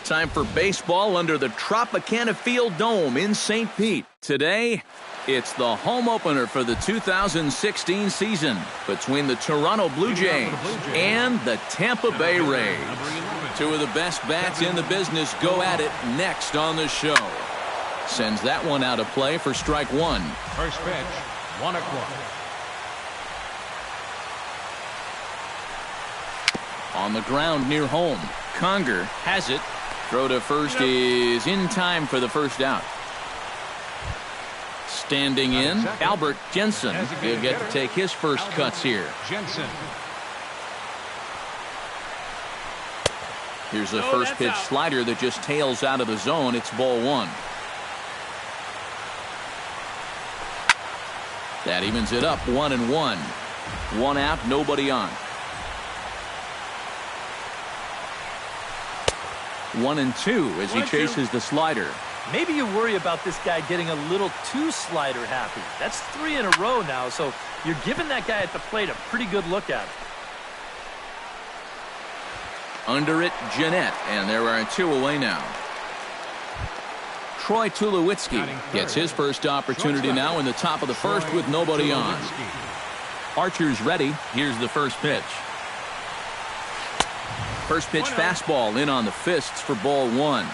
Time for baseball under the Tropicana Field Dome in St. Pete. Today, it's the home opener for the 2016 season between the Toronto Blue Jays and the Tampa Bay Rays. Two of the best bats in the business go at it next on the show. Sends that one out of play for strike one. First pitch, 1-1. On the ground near home, Conger has it. Throw to first is in time for the first out. Standing in, Albert Jensen. He'll get to take his first cuts here. Jensen. Here's a first pitch slider that just tails out of the zone. It's ball one. That evens it up 1-1. One out, nobody on. 1-2 as he chases the slider. Maybe you worry about this guy getting a little too slider happy. That's 3 in a row now, so you're giving that guy at the plate a pretty good look at it. Under it, Jeanette, and there are 2 away now. Troy Tulowitzki gets his first opportunity now in the top of the first with nobody on. Archer's ready. Here's the first pitch. First pitch fastball in on the fists for ball one.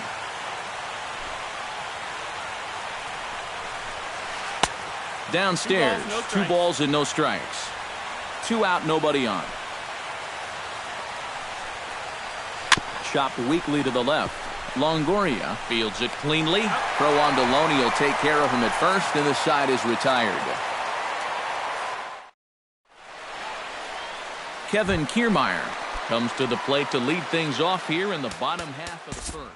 Downstairs, 2 balls and no strikes. 2 out, nobody on. Chopped weakly to the left. Longoria fields it cleanly. Throw on to Loney will take care of him at first, and the side is retired. Kevin Kiermaier comes to the plate to lead things off here in the bottom half of the first.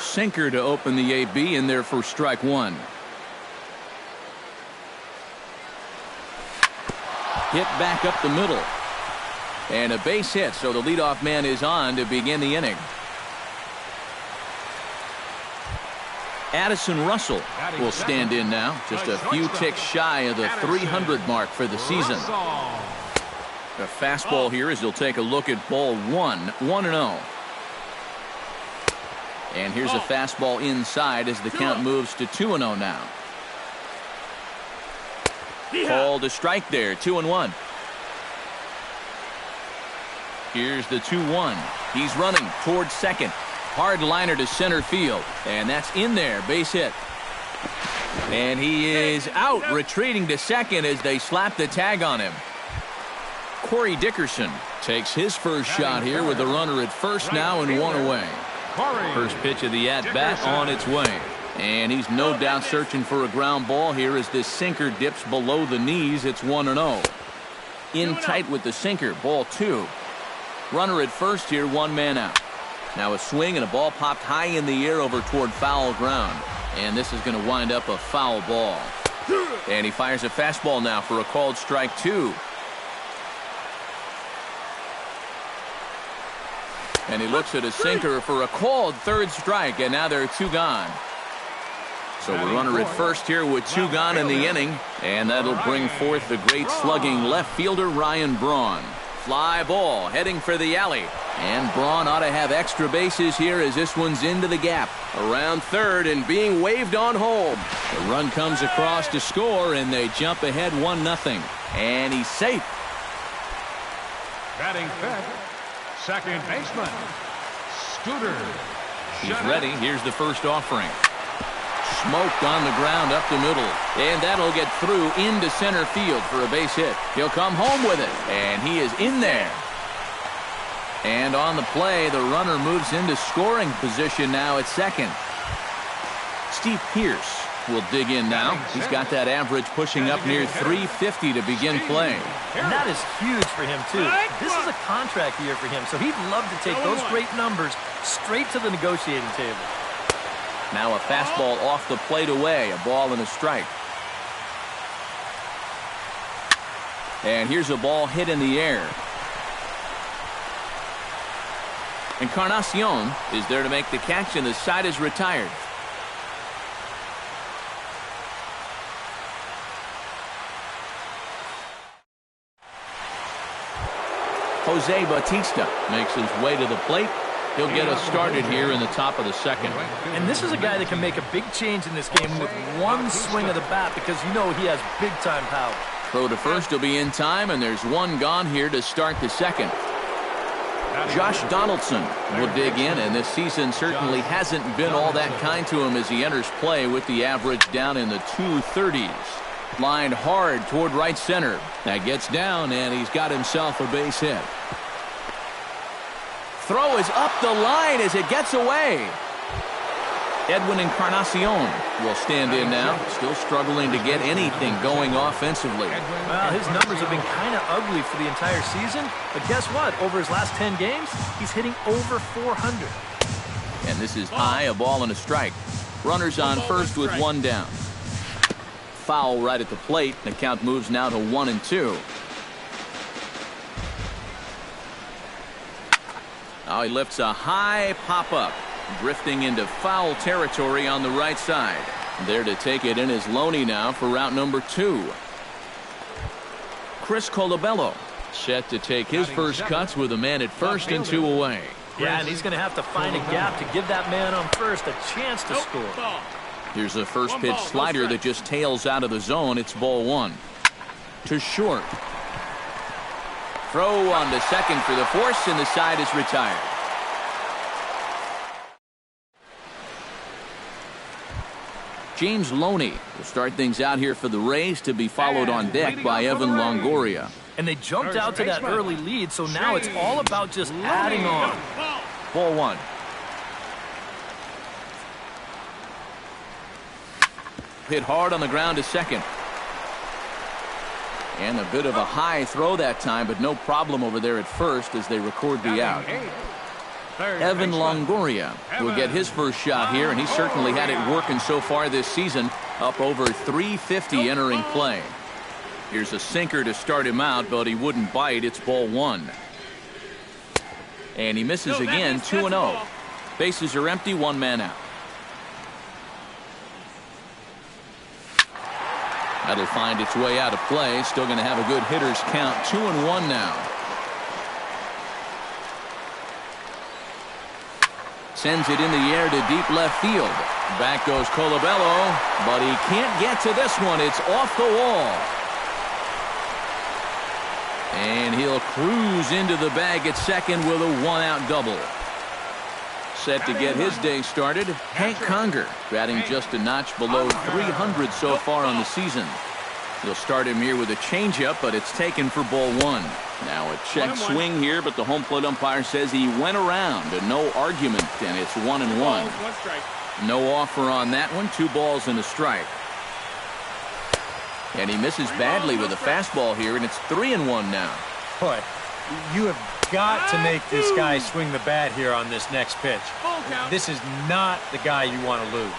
Sinker to open the AB in there for strike one. Hit back up the middle. And a base hit, so the leadoff man is on to begin the inning. Addison Russell will stand in now, just a few ticks shy of the 300 mark for the season. A fastball here as he'll take a look at ball one, 1-0. And here's a fastball inside as the count moves to 2-0 now. Called a strike there, 2-1. Here's the 2-1. He's running towards second. Hard liner to center field. And that's in there, base hit. And he is out, retreating to second as they slap the tag on him. Corey Dickerson takes his first shot here with a runner at first now and 1 away. First pitch of the at-bat on its way. And he's no doubt searching for a ground ball here as this sinker dips below the knees. It's 1-0. In tight with the sinker, ball 2. Runner at first here, 1 man out. Now a swing and a ball popped high in the air over toward foul ground. And this is going to wind up a foul ball. And he fires a fastball now for a called strike 2. And he looks at a sinker for a called third strike, and now there are 2 gone. So a runner at first here with 2 gone in the inning, and that'll bring forth the great slugging left fielder Ryan Braun. Fly ball heading for the alley, and Braun ought to have extra bases here as this one's into the gap. Around third and being waved on home. The run comes across to score, and they jump ahead 1-0. And he's safe. Batting fifth, second baseman, Scooter. He's ready. Here's the first offering. Smoked on the ground up the middle. And that'll get through into center field for a base hit. He'll come home with it. And he is in there. And on the play, the runner moves into scoring position now at second. Steve Pearce will dig in now. He's got that average pushing up near 350 to begin play. And that is huge for him, too. This is a contract year for him, so he'd love to take those great numbers straight to the negotiating table. Now a fastball off the plate away, a ball and a strike. And here's a ball hit in the air. Encarnacion is there to make the catch, and the side is retired. Jose Bautista makes his way to the plate. He'll get us started here in the top of the second. And this is a guy that can make a big change in this game with one swing of the bat because you know he has big-time power. Throw to first will be in time, and there's one gone here to start the second. Josh Donaldson will dig in, and this season certainly hasn't been all that kind to him as he enters play with the average down in the 230s. Lined hard toward right center. That gets down, and he's got himself a base hit. Throw is up the line as it gets away. Edwin Encarnacion will stand in now, still struggling to get anything going offensively. Well, his numbers have been kind of ugly for the entire season, but guess what? Over his last 10 games, he's hitting over 400. And this is high, a ball and a strike. Runners on first with one down. Foul right at the plate. The count moves now to 1-2. Now he lifts a high pop-up, drifting into foul territory on the right side. There to take it in is Loney now for route number 2. Chris Colabello set to take his first cuts with a man at first and 2 away. Yeah, and he's going to have to find a gap to give that man on first a chance to score. Here's a first pitch slider that just tails out of the zone. It's ball 1. To short. Throw on to second for the force, and the side is retired. James Loney will start things out here for the Rays, to be followed on deck by Evan Longoria. And they jumped out to that early lead, so now it's all about just adding on. Ball 1. Hit hard on the ground to second. And a bit of a high throw that time, but no problem over there at first as they record the out. Evan Longoria will get his first shot here, and he certainly had it working so far this season, up over 350 entering play. Here's a sinker to start him out, but he wouldn't bite. It's ball 1. And he misses again, 2-0. Bases are empty, one man out. That'll find its way out of play. Still going to have a good hitter's count. 2-1 now. Sends it in the air to deep left field. Back goes Colabello, but he can't get to this one. It's off the wall. And he'll cruise into the bag at second with a one-out double. Set to get his day started, Hank Conger, batting just a notch below 300 so far on the season. He'll start him here with a changeup, but it's taken for ball 1. Now a check swing here, but the home plate umpire says he went around, and no argument, and it's 1-1. No offer on that one. 2 balls and a strike. And he misses badly with a fastball here, and it's 3-1 now. Boy, you have got to make this guy swing the bat here on this next pitch. This is not the guy you want to lose.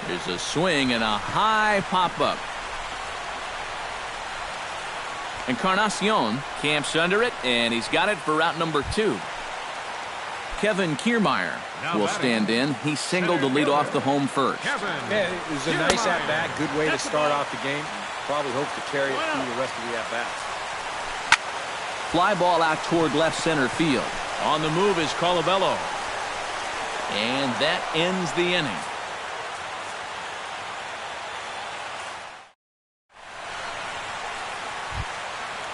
There's a swing and a high pop-up. Encarnacion camps under it, and he's got it for route number 2. Kevin Kiermaier will stand in. He singled to lead off the home first. Yeah, it was a nice at-bat, good way to start off the game. Probably hopes to carry it through the rest of the at-bats. Fly ball out toward left center field. On the move is Colabello. And that ends the inning.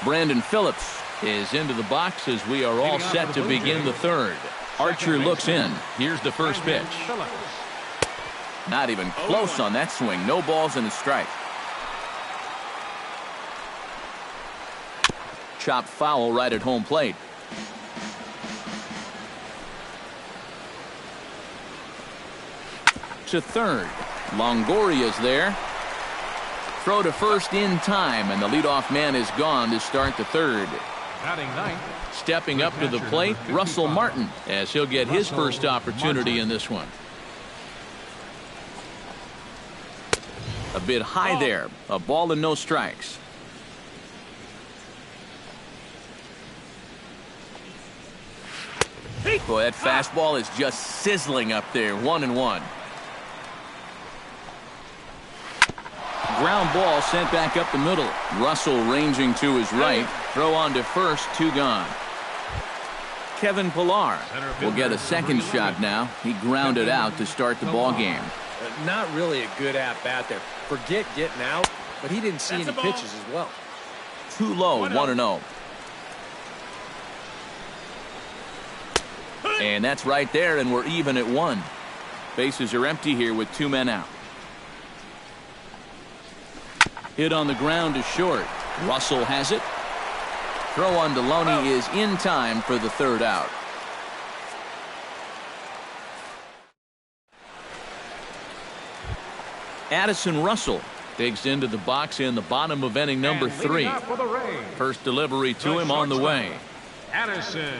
Brandon Phillips is into the box as we are all set to begin the third. Archer looks in. Here's the first pitch. Not even close on that swing. No balls and a strike. Chopped foul right at home plate. To third. Longoria's there. Throw to first in time, and the leadoff man is gone to start the third. Stepping up to the plate, Russell Martin, as he'll get his first opportunity in this one. A bit high there. A ball and no strikes. Boy, that fastball is just sizzling up there. 1-1. Ground ball sent back up the middle. Russell ranging to his right. Throw on to first, 2 gone. Kevin Pillar will get a second shot now. He grounded out to start the ball game. Not really a good at-bat there. Forget getting out, but he didn't see any pitches as well. Too low, 1-0. And that's right there, and we're even at 1. Bases are empty here with 2 men out. Hit on the ground to short. Russell has it. Throw on Deloney is in time for the 3rd out. Addison Russell digs into the box in the bottom of inning number 3. First delivery to him on the way. Addison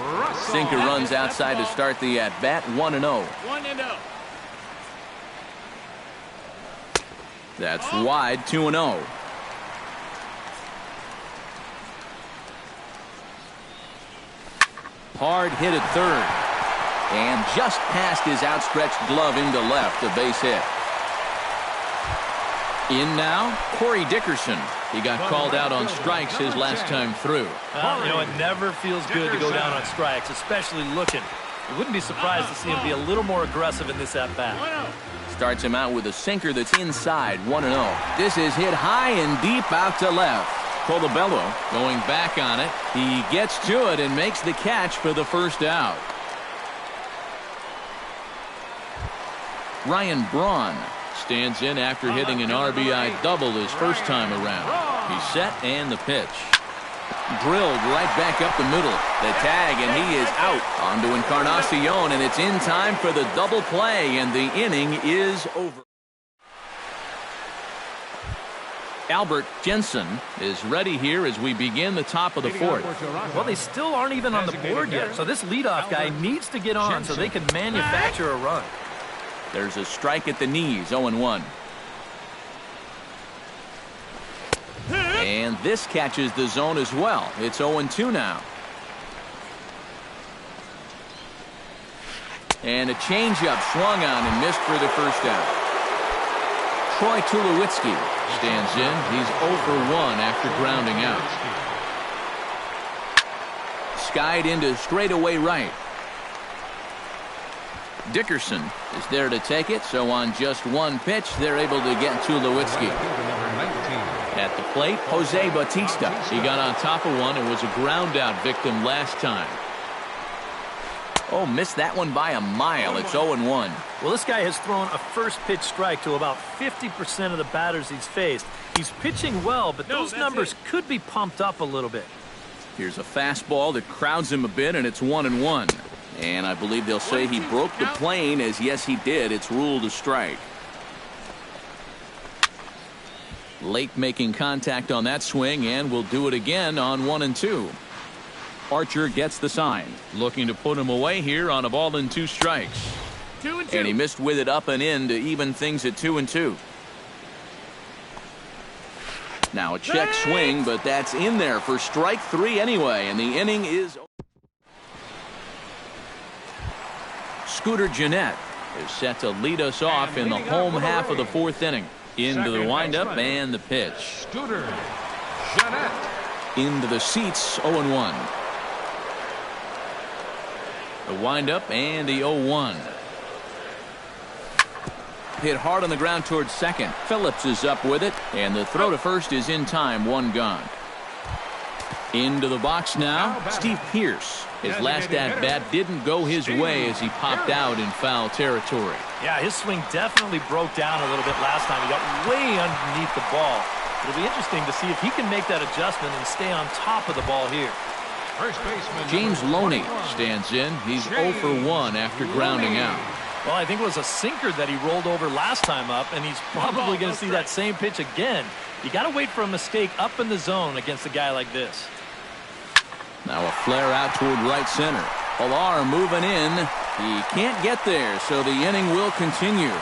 Russell. Sinker runs outside to start the at-bat, 1-0. That's wide, 2-0. Hard hit at third. And just past his outstretched glove into left, a base hit. In now, Corey Dickerson. He got called out on strikes his last time through. It never feels good to go down on strikes, especially looking. You wouldn't be surprised to see him be a little more aggressive in this at-bat. Starts him out with a sinker that's inside, 1-0. This is hit high and deep out to left. Colabello going back on it. He gets to it and makes the catch for the 1st out. Ryan Braun stands in after hitting an RBI double his first time around. He's set and the pitch. Drilled right back up the middle. The tag, and he is out. On to Encarnacion, and it's in time for the double play, and the inning is over. Albert Jensen is ready here as we begin the top of the 4th. Well, they still aren't even on the board yet, so this leadoff guy needs to get on so they can manufacture a run. There's a strike at the knees, 0-1. And this catches the zone as well. It's 0-2 now. And a changeup swung on and missed for the 1st out. Troy Tulowitzki stands in. He's 0 for 1 after grounding out. Skied into straightaway right. Dickerson is there to take it, so on just one pitch, they're able to get Tulowitzki. At the plate, Jose Bautista. He got on top of one and was a ground out victim last time. Oh, missed that one by a mile. It's 0-1. Well, this guy has thrown a first pitch strike to about 50% of the batters he's faced. He's pitching well, but those numbers could be pumped up a little bit. Here's a fastball that crowds him a bit, and it's 1-1. And I believe they'll say he broke the plane, as yes, he did. It's ruled a strike. Late making contact on that swing, and will do it again on 1-2. Archer gets the sign, looking to put him away here on a ball and 2 strikes. 2-2. And he missed with it up and in to even things at 2-2. Now a check swing, but that's in there for strike 3 anyway, and the inning is. Scooter Gennett is set to lead us off in the home half of the 4th inning. Into the windup and the pitch. Scooter Gennett. Into the seats, 0-1. The windup and the 0-1. Hit hard on the ground towards second. Phillips is up with it, and the throw to first is in time, 1 gone. Into the box now, Steve Pearce. His last at-bat didn't go his way as he popped out in foul territory. Yeah, his swing definitely broke down a little bit last time. He got way underneath the ball. It'll be interesting to see if he can make that adjustment and stay on top of the ball here. First baseman James Loney stands in. He's 0 for 1 after grounding out. Well, I think it was a sinker that he rolled over last time up, and he's probably going to see that same pitch again. You got to wait for a mistake up in the zone against a guy like this. Now a flare out toward right center. Pillar moving in. He can't get there, so the inning will continue.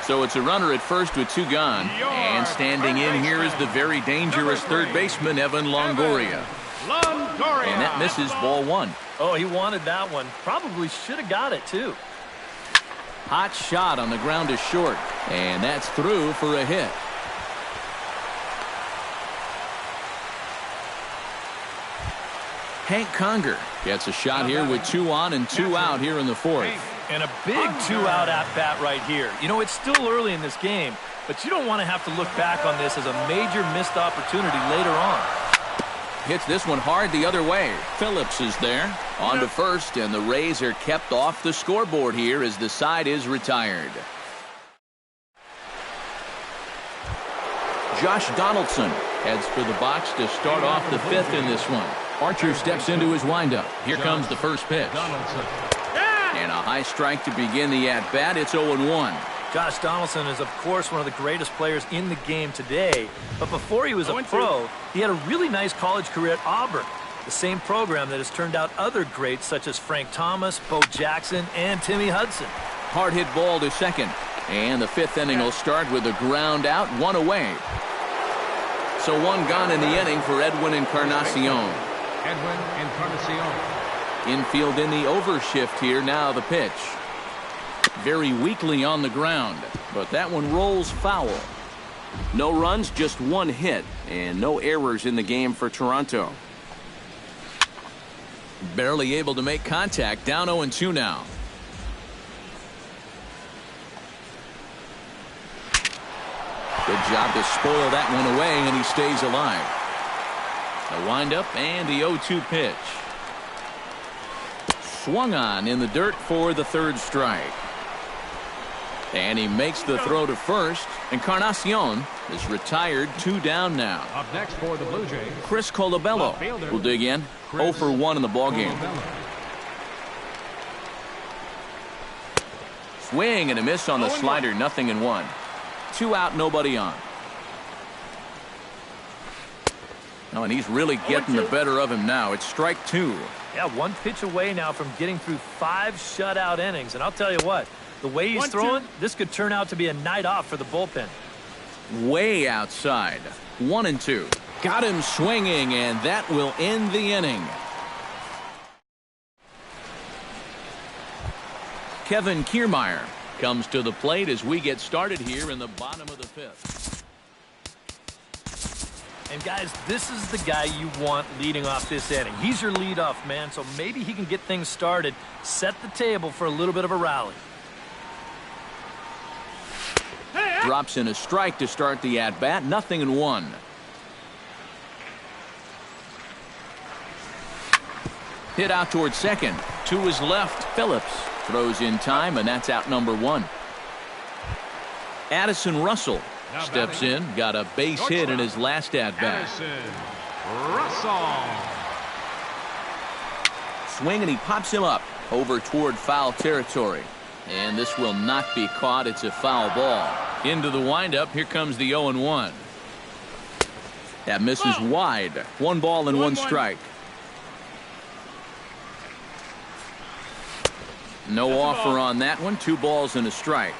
So it's a runner at first with 2 gone. And standing in here is the very dangerous third baseman, Evan Longoria. And that misses, ball 1. Oh, he wanted that one. Probably should have got it, too. Hot shot on the ground to short. And that's through for a hit. Hank Conger gets a shot here with 2 on and 2 out here in the 4th. And a big 2-out at-bat right here. You know, it's still early in this game, but you don't want to have to look back on this as a major missed opportunity later on. Hits this one hard the other way. Phillips is there. On to first, and the Rays are kept off the scoreboard here as the side is retired. Josh Donaldson heads for the box to start off the 5th in this one. Archer steps into his windup. Here comes the first pitch. And a high strike to begin the at-bat. It's 0-1. Josh Donaldson is, of course, one of the greatest players in the game today. But before he was a pro, he had a really nice college career at Auburn, the same program that has turned out other greats such as Frank Thomas, Bo Jackson, and Timmy Hudson. Hard hit ball to second. And the 5th inning will start with a ground out, 1 away. So 1 gone in the inning for Edwin Encarnacion. Edwin Encarnacion. Infield in the overshift here. Now the pitch. Very weakly on the ground, but that one rolls foul. No runs, just 1 hit, and no errors in the game for Toronto. Barely able to make contact. Down 0-2 now. Good job to spoil that one away, and he stays alive. The windup and the 0-2 pitch. Swung on in the dirt for the 3rd strike. And he makes the throw to first. Encarnacion is retired, 2 down now. Up next for the Blue Jays, Chris Colabello will dig in. 0 for 1 in the ballgame. Swing and a miss on the slider, 0-1. 2 out, nobody on. Oh, and he's really getting the better of him now. It's strike 2. Yeah, 1 pitch away now from getting through 5 shutout innings. And I'll tell you what, the way he's throwing, this could turn out to be a night off for the bullpen. Way outside. 1-2. Got him swinging, and that will end the inning. Kevin Kiermaier comes to the plate as we get started here in the bottom of the 5th. And guys, this is the guy you want leading off this inning. He's your leadoff man, so maybe he can get things started, set the table for a little bit of a rally. Drops in a strike to start the at-bat. 0-1. Hit out towards second. To his left. Phillips throws in time, and that's out number 1. Addison Russell steps in. Got a base hit in his last at-bat. Addison Russell. Swing, and he pops him up over toward foul territory. And this will not be caught. It's a foul ball. Into the windup. Here comes the 0-1. That misses wide. 1 ball and 1 strike. No offer on that one. 2 balls and a strike.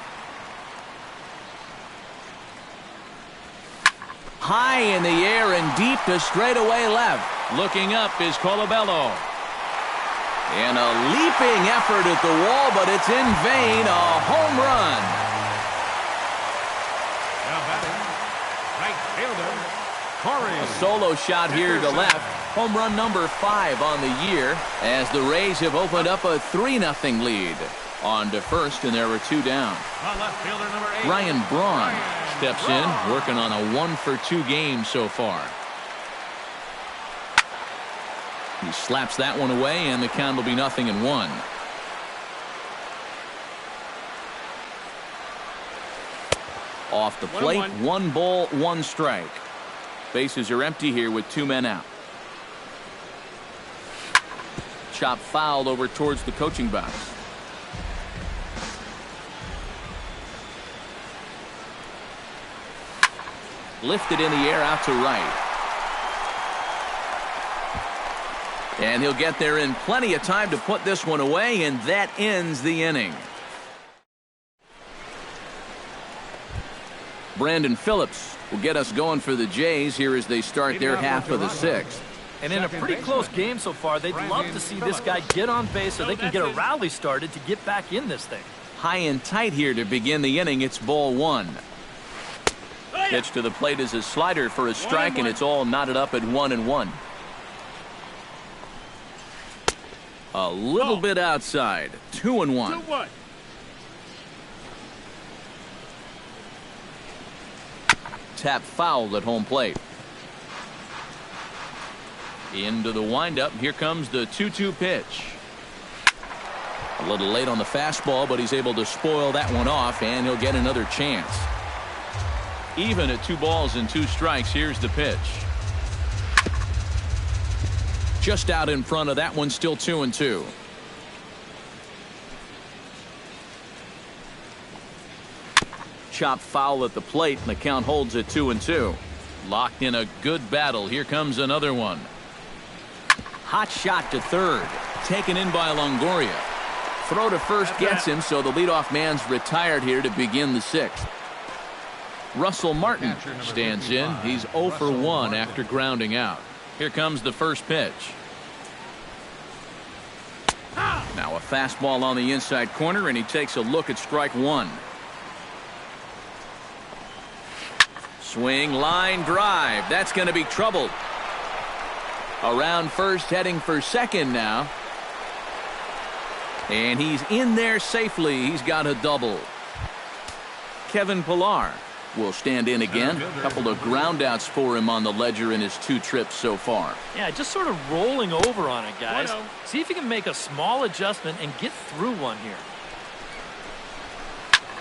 High in the air and deep to straightaway left. Looking up is Colabello. And a leaping effort at the wall, but it's in vain. A home run. Now batting, right fielder, Corey. A solo shot here to left. Home run number 5 on the year as the Rays have opened up a 3-0 lead. On to first, and there were 2 down. On left fielder number 8. Ryan Braun steps in, working on a 1-for-2 game so far. He slaps that one away, and the count will be 0-1. Off the plate, 1 ball, 1 strike. Bases are empty here with 2 men out. Chop fouled over towards the coaching box. Lifted in the air out to right. And he'll get there in plenty of time to put this one away, and that ends the inning. Brandon Phillips will get us going for the Jays here as they start their half of the 6th. And in a pretty close game so far, they'd love to see this guy get on base so they can get a rally started to get back in this thing. High and tight here to begin the inning. It's ball 1. Pitch to the plate is a slider for a strike, and it's all knotted up at 1-1. A little bit outside. 2-1. 2-1. Tap foul at home plate. Into the windup. Here comes the 2-2 pitch. A little late on the fastball, but he's able to spoil that one off, and he'll get another chance. Even at 2 balls and 2 strikes, here's the pitch. Just out in front of that one, still 2-2. Chop foul at the plate, and the count holds at 2-2. Locked in a good battle. Here comes another one. Hot shot to third. Taken in by Longoria. Throw to first gets him, so the leadoff man's retired here to begin the 6th. Russell Martin stands in. He's 0 for 1 after grounding out. Here comes the first pitch. Now a fastball on the inside corner, and he takes a look at strike 1. Swing, line drive. That's going to be trouble. Around first, heading for second now. And he's in there safely. He's got a double. Kevin Pillar will stand in again. A couple of groundouts for him on the ledger in his 2 trips so far. Yeah, just sort of rolling over on it, guys. See if he can make a small adjustment and get through one here.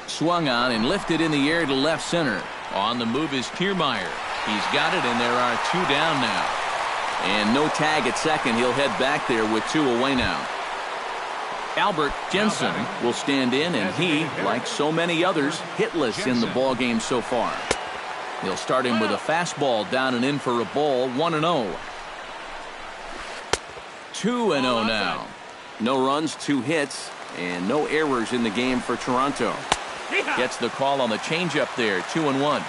Swung on and lifted in the air to left center. On the move is Kiermaier. He's got it, and there are 2 down now. And no tag at second. He'll head back there with 2 away now. Albert Jensen will stand in, and he, like so many others, hitless in the ballgame so far. He'll start him with a fastball down and in for a ball. 1-0. 2-0 now. No runs, 2 hits, and no errors in the game for Toronto. Gets the call on the changeup there. 2-1.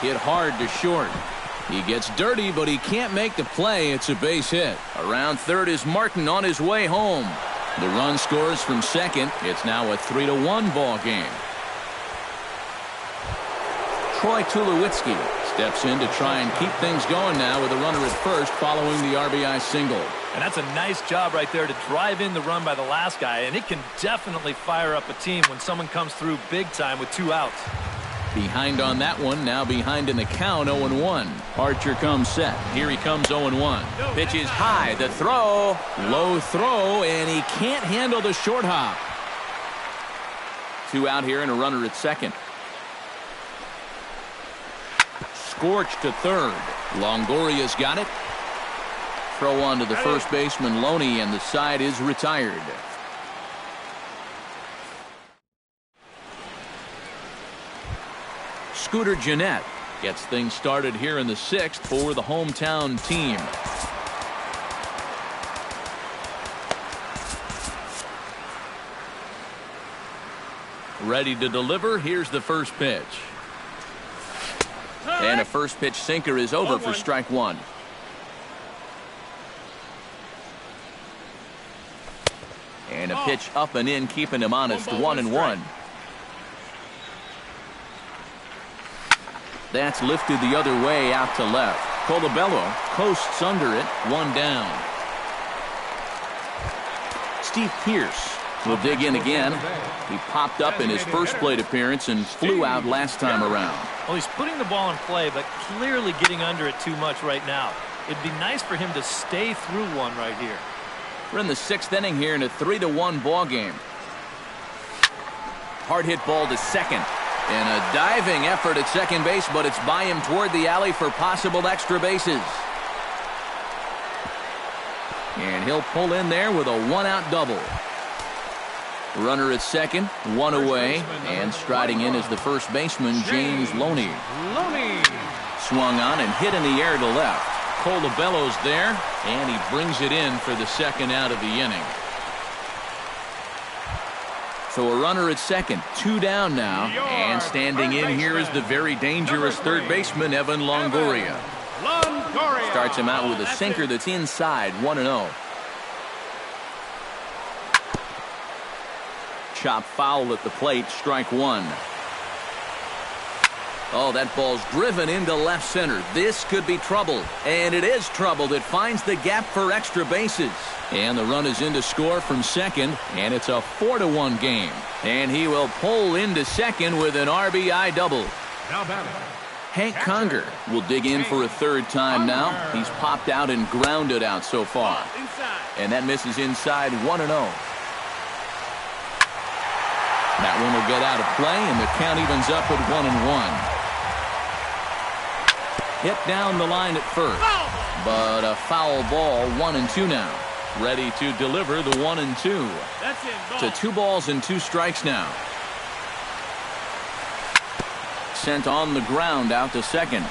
Hit hard to short. He gets dirty, but he can't make the play. It's a base hit. Around third is Martin on his way home. The run scores from second. It's now a 3-1 ball game. Troy Tulowitzki steps in to try and keep things going now with a runner at first following the RBI single. And that's a nice job right there to drive in the run by the last guy, and it can definitely fire up a team when someone comes through big time with 2 outs. Behind on that one, now behind in the count. 0-1. Archer comes set. Here he comes. 0-1. Pitch is high. The throw. Low throw, and he can't handle the short hop. 2 out here and a runner at second. Scorch to third. Longoria's got it. Throw on to the first baseman, Loney, and the side is retired. Scooter Gennett gets things started here in the 6th for the hometown team. Ready to deliver. Here's the first pitch. And a first pitch sinker is over for strike 1. And a pitch up and in, keeping him honest. 1-1. That's lifted the other way out to left. Colabello coasts under it. 1 down. Steve Pearce will dig in again. He popped up in his first plate appearance and flew out last time around. Well, he's putting the ball in play, but clearly getting under it too much right now. It'd be nice for him to stay through one right here. We're in the 6th inning here in a 3-1 ball game. Hard hit ball to second. And a diving effort at second base, but it's by him toward the alley for possible extra bases. And he'll pull in there with a 1-out double. Runner at second, 1 away, and striding in is the first baseman, James Loney. Swung on and hit in the air to left. Colabello's there, and he brings it in for the 2nd out of the inning. So a runner at second, 2 down now, and standing in here is the very dangerous third baseman, Evan Longoria. Starts him out with a sinker that's inside. 1-0. Chop foul at the plate. Strike 1. Oh, that ball's driven into left center. This could be trouble. And it is trouble. It finds the gap for extra bases. And the run is in to score from second. And it's a 4-1 game. And he will pull into second with an RBI double. Now batting. Hank Conger will dig in for a third time now. He's popped out and grounded out so far. And that misses inside 1-0. That one will get out of play, and the count evens up at 1-1. Hit down the line at first, but a foul ball, 1-2 now. Ready to deliver the 1-2. To 2 balls and 2 strikes now. Sent on the ground out to second.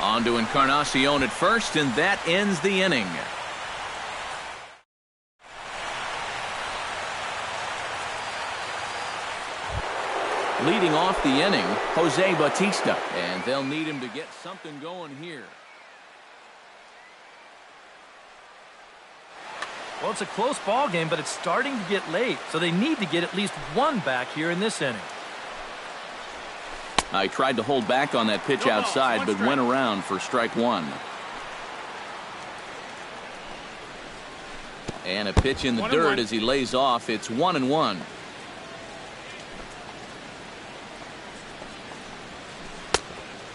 On to Encarnacion at first, and that ends the inning. Leading off the inning, Jose Bautista, and they'll need him to get something going here. Well, it's a close ball game, but it's starting to get late, so they need to get at least 1 back here in this inning. I tried to hold back on that pitch outside, but went around for strike 1. And a pitch in the dirt as he lays off. It's 1-1.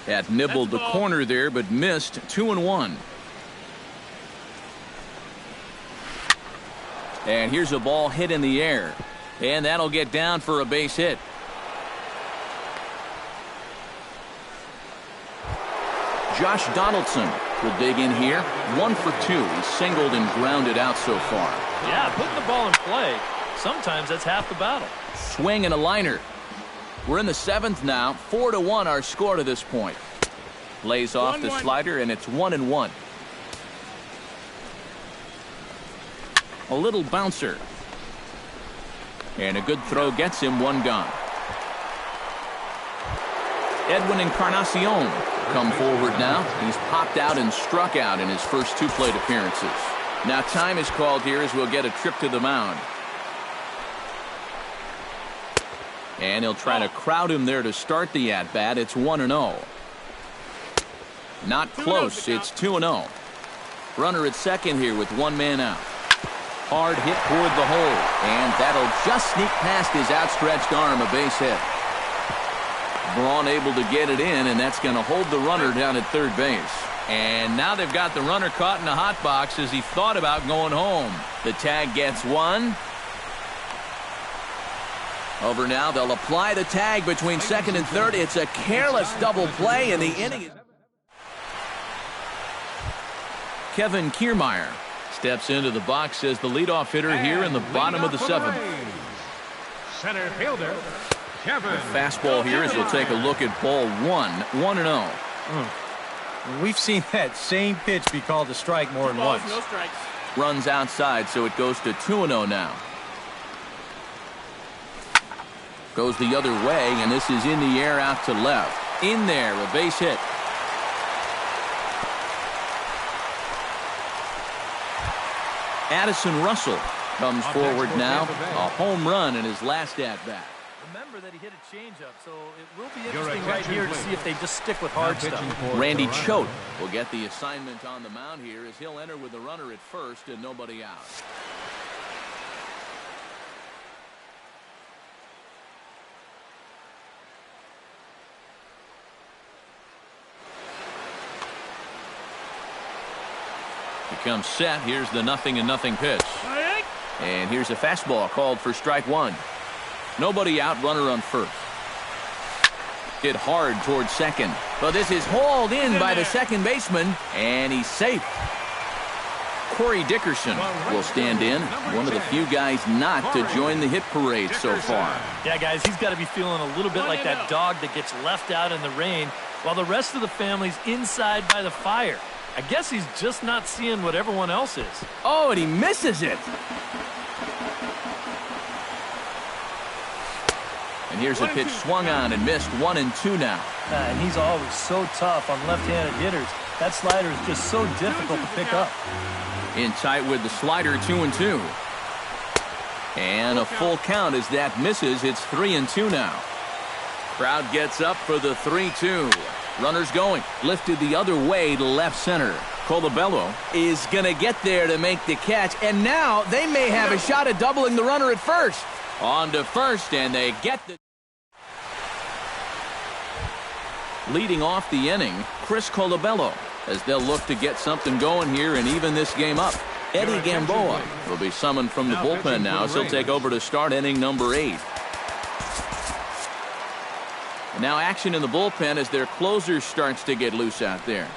Had nibbled the corner there, but missed. 2-1. And here's a ball hit in the air. And that'll get down for a base hit. Josh Donaldson will dig in here. 1 for 2. He's singled and grounded out so far. Yeah, putting the ball in play. Sometimes that's half the battle. Swing and a liner. We're in the 7th now. 4-1 our score to this point. Lays off the slider, and it's 1-1. A little bouncer. And a good throw gets him 1 gone. Edwin Encarnacion come forward now. He's popped out and struck out in his first 2 plate appearances. Now time is called here as we'll get a trip to the mound. And he'll try to crowd him there to start the at-bat. It's 1-0. Not close. It's 2-0. Runner at second here with 1 man out. Hard hit toward the hole. And that'll just sneak past his outstretched arm, a base hit. Braun able to get it in, and that's going to hold the runner down at third base. And now they've got the runner caught in the hot box as he thought about going home. The tag gets 1. Over now, they'll apply the tag between second and third. It's a careless double play, and the inning is... Kevin Kiermaier steps into the box as the leadoff hitter here in the bottom of the 7th. Center fielder, Kevin. Fastball here as we'll take a look at ball 1. 1-0. We've seen that same pitch be called a strike more than once. No strikes. Runs outside, so it goes to 2-0 now. Goes the other way, and this is in the air out to left. In there, a base hit. Addison Russell comes forward now. A home run in his last at-bat. Remember that he hit a changeup, so it will be interesting right here to see if they just stick with hard stuff. Randy Choate will get the assignment on the mound here as he'll enter with the runner at first and nobody out. Becomes set. Here's the 0-0 pitch. And here's a fastball called for strike 1. Nobody out, runner on first. Hit hard towards second. But this is hauled in by the second baseman, and he's safe. Corey Dickerson will stand in. One of the few guys not to join the hit parade so far. Yeah, guys, he's got to be feeling a little bit like that dog that gets left out in the rain while the rest of the family's inside by the fire. I guess he's just not seeing what everyone else is. Oh, and he misses it. And here's a pitch swung on and missed. 1-2 now. And he's always so tough on left-handed hitters. That slider is just so difficult to pick up. In tight with the slider, 2-2. And a full count as that misses. It's 3-2 now. Crowd gets up for the 3-2. Runners going. Lifted the other way to left center. Colabello is going to get there to make the catch. And now they may have a shot at doubling the runner at first. On to first, and they get the... Leading off the inning, Chris Colabello, as they'll look to get something going here and even this game up. Eddie Gamboa will be summoned from the bullpen now, so he'll take over to start inning number 8. And now action in the bullpen as their closer starts to get loose out there.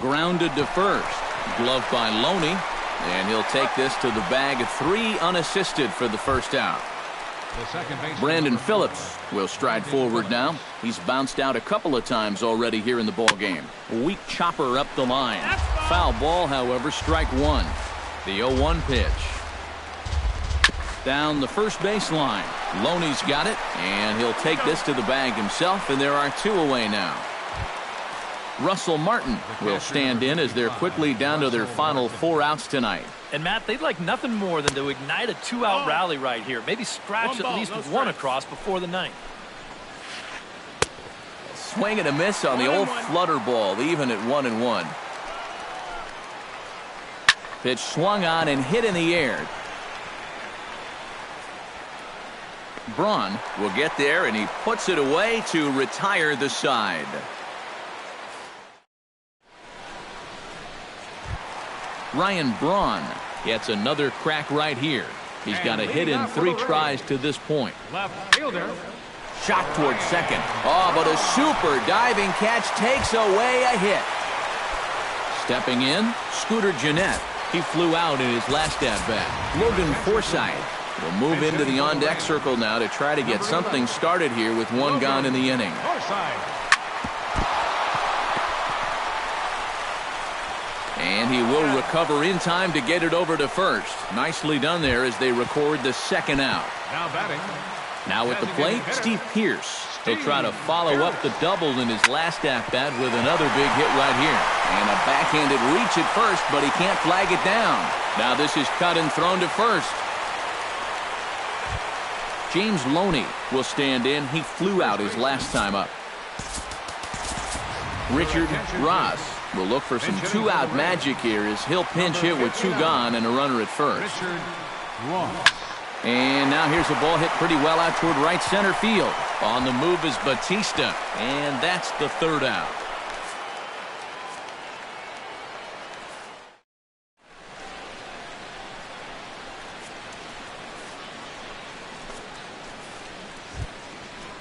Grounded to first. Gloved by Loney. And he'll take this to the bag. 3 unassisted for the first out. Brandon Phillips will stride forward now. He's bounced out a couple of times already here in the ball game. Weak chopper up the line. Foul ball, however, strike 1. The 0-1 pitch. Down the first baseline. Loney's got it, and he'll take this to the bag himself, and there are 2 away now. Russell Martin will stand in as they're quickly down to their final 4 outs tonight. And, Matt, they'd like nothing more than to ignite a 2-out rally right here. Maybe scratch at least one across before the 9th. Swing and a miss on the old flutter ball, even at 1-1. Pitch swung on and hit in the air. Braun will get there, and he puts it away to retire the side. Ryan Braun gets another crack right here. He's got a hit in 3 tries to this point. Left fielder. Shot towards second. Oh, but a super diving catch takes away a hit. Stepping in, Scooter Gennett. He flew out in his last at-bat. Logan Forsythe will move into the on-deck circle now to try to get something started here with 1 gone in the inning. And he will recover in time to get it over to first. Nicely done there as they record the 2nd out. Now batting. Now at the plate, Steve Pearce. He'll try to follow up the double in his last at-bat with another big hit right here. And a backhanded reach at first, but he can't flag it down. Now this is cut and thrown to first. James Loney will stand in. He flew out his last time up. Richard Ross will look for some 2-out magic here as he'll pinch hit with 2 gone and a runner at first. And now here's a ball hit pretty well out toward right center field. On the move is Batista, and that's the 3rd out.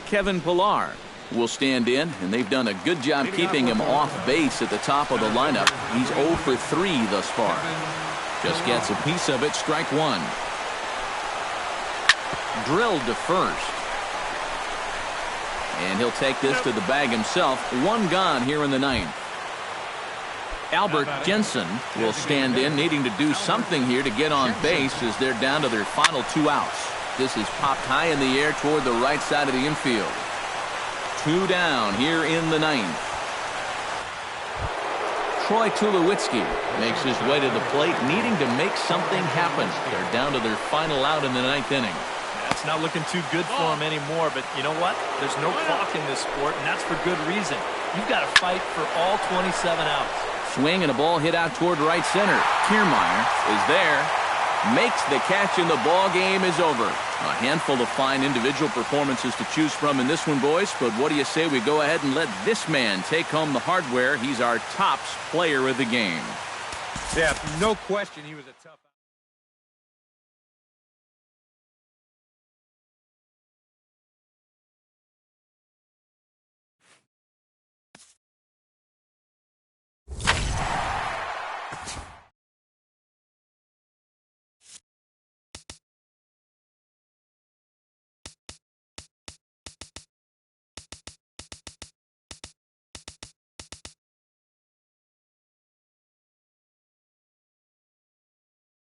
Kevin Pillar will stand in, and they've done a good job keeping him off base at the top of the lineup. He's 0 for 3 thus far. Just gets a piece of it, strike 1. Drilled to first. And he'll take this to the bag himself. 1 gone here in the 9th. Albert Jensen will stand in, needing to do something here to get on base as they're down to their final 2 outs. This is popped high in the air toward the right side of the infield. 2 down here in the 9th. Troy Tulowitzki makes his way to the plate, needing to make something happen. They're down to their final out in the 9th inning. It's not looking too good for him anymore, but you know what? There's no clock in this sport, and that's for good reason. You've got to fight for all 27 outs. Swing and a ball hit out toward right center. Kiermaier is there. Makes the catch, and the ball game is over. A handful of fine individual performances to choose from in this one, boys. But what do you say we go ahead and let this man take home the hardware? He's our tops player of the game. Yeah, no question he was a tough...